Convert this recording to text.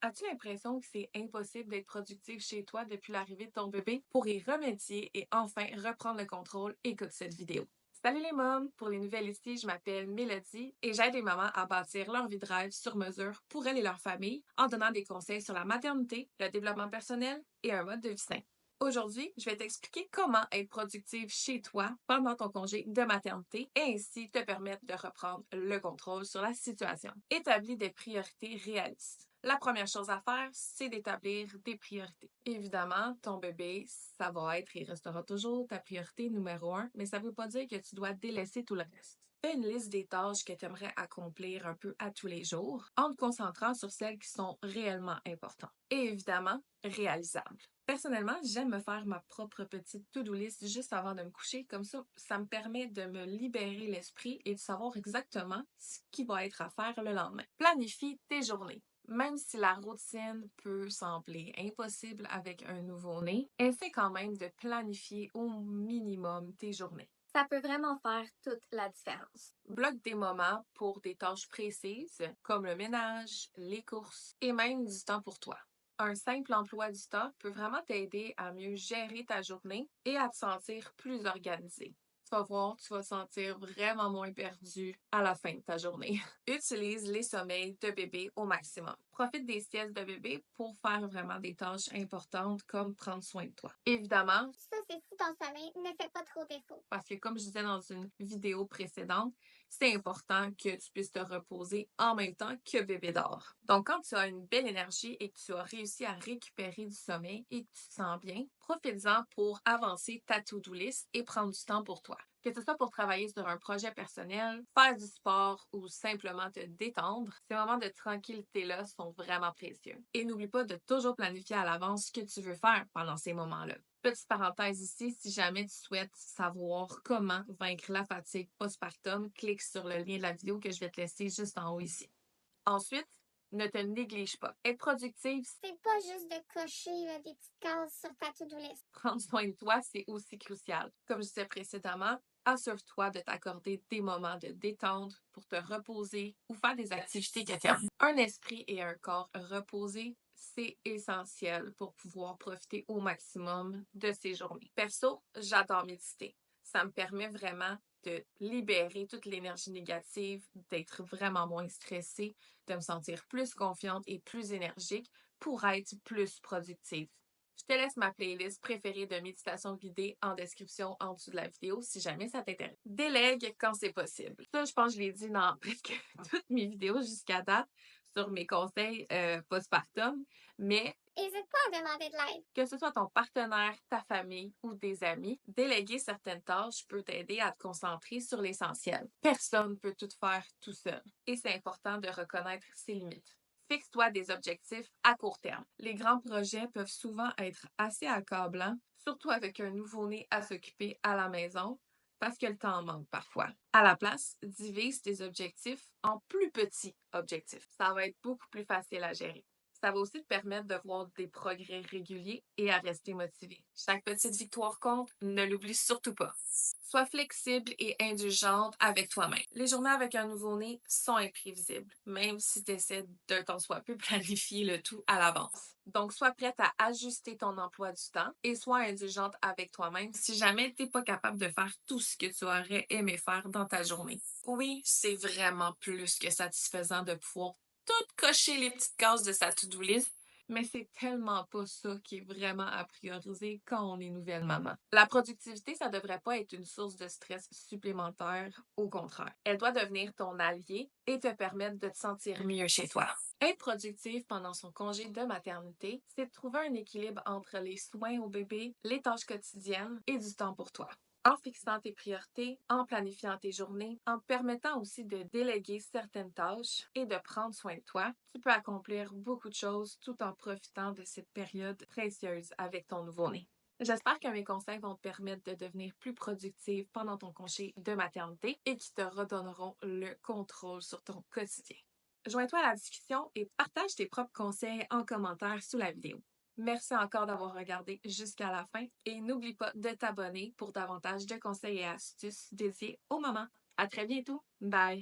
As-tu l'impression que c'est impossible d'être productif chez toi depuis l'arrivée de ton bébé? Pour y remédier et enfin reprendre le contrôle, écoute cette vidéo. Salut les mômes! Pour les nouvelles ici, je m'appelle Mélodie et j'aide les mamans à bâtir leur vie de rêve sur mesure pour elles et leur famille en donnant des conseils sur la maternité, le développement personnel et un mode de vie sain. Aujourd'hui, je vais t'expliquer comment être productive chez toi pendant ton congé de maternité et ainsi te permettre de reprendre le contrôle sur la situation. Établis des priorités réalistes. La première chose à faire, c'est d'établir des priorités. Évidemment, ton bébé, ça va être et restera toujours ta priorité numéro un, mais ça ne veut pas dire que tu dois délaisser tout le reste. Fais une liste des tâches que tu aimerais accomplir un peu à tous les jours en te concentrant sur celles qui sont réellement importantes et évidemment réalisables. Personnellement, j'aime me faire ma propre petite to-do list juste avant de me coucher. Comme ça me permet de me libérer l'esprit et de savoir exactement ce qui va être à faire le lendemain. Planifie tes journées. Même si la routine peut sembler impossible avec un nouveau-né, essaie quand même de planifier au minimum tes journées. Ça peut vraiment faire toute la différence. Bloque des moments pour des tâches précises, comme le ménage, les courses et même du temps pour toi. Un simple emploi du temps peut vraiment t'aider à mieux gérer ta journée et à te sentir plus organisé. Tu vas voir, tu vas te sentir vraiment moins perdu à la fin de ta journée. Utilise les sommeils de bébé au maximum. Profite des siestes de bébé pour faire vraiment des tâches importantes comme prendre soin de toi. Évidemment, Ça, c'est si ton sommeil ne fait pas trop défaut. parce que comme je disais dans une vidéo précédente, c'est important que tu puisses te reposer en même temps que bébé dort. Donc, quand tu as une belle énergie et que tu as réussi à récupérer du sommeil et que tu te sens bien, profites-en pour avancer ta to-do list et prendre du temps pour toi. Que ce soit pour travailler sur un projet personnel, faire du sport ou simplement te détendre, ces moments de tranquillité-là sont vraiment précieux. Et n'oublie pas de toujours planifier à l'avance ce que tu veux faire pendant ces moments-là. Petite parenthèse ici, si jamais tu souhaites savoir comment vaincre la fatigue postpartum, clique sur le lien de la vidéo que je vais te laisser juste en haut ici. Ensuite, ne te néglige pas. Être productive, C'est pas juste de cocher là, des petites cases sur ta to-do list. prendre soin de toi, c'est aussi crucial. Comme je disais précédemment, assure-toi de t'accorder des moments de détente pour te reposer ou faire des activités que tu aimes. Un esprit et un corps reposés, c'est essentiel pour pouvoir profiter au maximum de ces journées. Perso, j'adore méditer. Ça me permet vraiment de libérer toute l'énergie négative, d'être vraiment moins stressée, de me sentir plus confiante et plus énergique pour être plus productive. Je te laisse ma playlist préférée de méditation guidée en description en dessous de la vidéo si jamais ça t'intéresse. Délègue quand c'est possible. Ça, je pense que je l'ai dit dans presque toutes mes vidéos jusqu'à date sur mes conseils postpartum, mais N'hésite pas à demander de l'aide. que ce soit ton partenaire, ta famille ou des amis, déléguer certaines tâches peut t'aider à te concentrer sur l'essentiel. Personne ne peut tout faire tout seul et c'est important de reconnaître ses limites. Fixe-toi des objectifs à court terme. Les grands projets peuvent souvent être assez accablants, surtout avec un nouveau-né à s'occuper à la maison, parce que le temps en manque parfois. À la place, divise tes objectifs en plus petits objectifs. Ça va être beaucoup plus facile à gérer. Ça va aussi te permettre de voir des progrès réguliers et à rester motivé. Chaque petite victoire compte, ne l'oublie surtout pas. Sois flexible et indulgente avec toi-même. Les journées avec un nouveau-né sont imprévisibles, même si tu essaies de tant soit peu planifier le tout à l'avance. Donc, sois prête à ajuster ton emploi du temps et sois indulgente avec toi-même si jamais tu n'es pas capable de faire tout ce que tu aurais aimé faire dans ta journée. Oui, c'est vraiment plus que satisfaisant de pouvoir tout cocher les petites cases de sa to-do list, mais c'est tellement pas ça qui est vraiment à prioriser quand on est nouvelle maman. La productivité, ça devrait pas être une source de stress supplémentaire, au contraire. Elle doit devenir ton allié et te permettre de te sentir mieux chez toi. Être productive pendant son congé de maternité, c'est de trouver un équilibre entre les soins au bébé, les tâches quotidiennes et du temps pour toi. En fixant tes priorités, en planifiant tes journées, en te permettant aussi de déléguer certaines tâches et de prendre soin de toi, tu peux accomplir beaucoup de choses tout en profitant de cette période précieuse avec ton nouveau-né. J'espère que mes conseils vont te permettre de devenir plus productive pendant ton congé de maternité et qui te redonneront le contrôle sur ton quotidien. Joins-toi à la discussion et partage tes propres conseils en commentaire sous la vidéo. Merci encore d'avoir regardé jusqu'à la fin et n'oublie pas de t'abonner pour davantage de conseils et astuces dédiés aux mamans. À très bientôt. Bye!